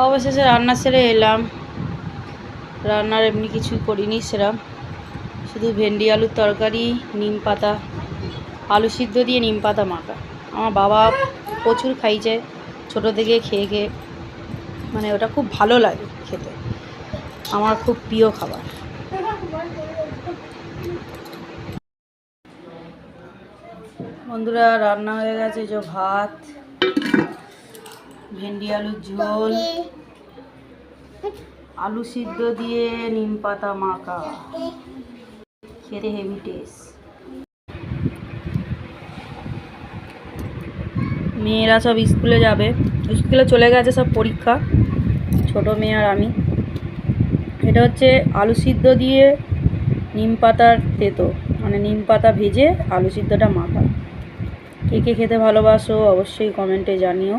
অবশেষে রান্না সেরে এলাম। রান্নার এমনি কিছু করিনি সেরম, শুধু ভেন্ডি আলুর তরকারি, নিম পাতা, আলু সিদ্ধ দিয়ে নিম পাতা মাখা। আমার বাবা প্রচুর খাইছে ছোটো থেকে, খেয়ে খেয়ে মানে ওটা খুব ভালো লাগে খেতে, আমার খুব প্রিয় খাবার। বন্ধুরা রান্না হয়ে গেছে, যে ভাত, ভেন্ডি আলুর ঝোল, আলু সিদ্ধ দিয়ে নিম পাতা মাখা, খেতে হেভি টেস্ট। মেয়েরা সব স্কুলে যাবে, স্কুলে চলে গেছে সব পরীক্ষা, ছোটো মেয়ে আর আমি। এটা হচ্ছে আলু সিদ্ধ দিয়ে নিম পাতার তেতো, মানে নিম পাতা ভেজে আলু সিদ্ধটা মাখা। কে কে খেতে ভালোবাসো অবশ্যই কমেন্টে জানিও।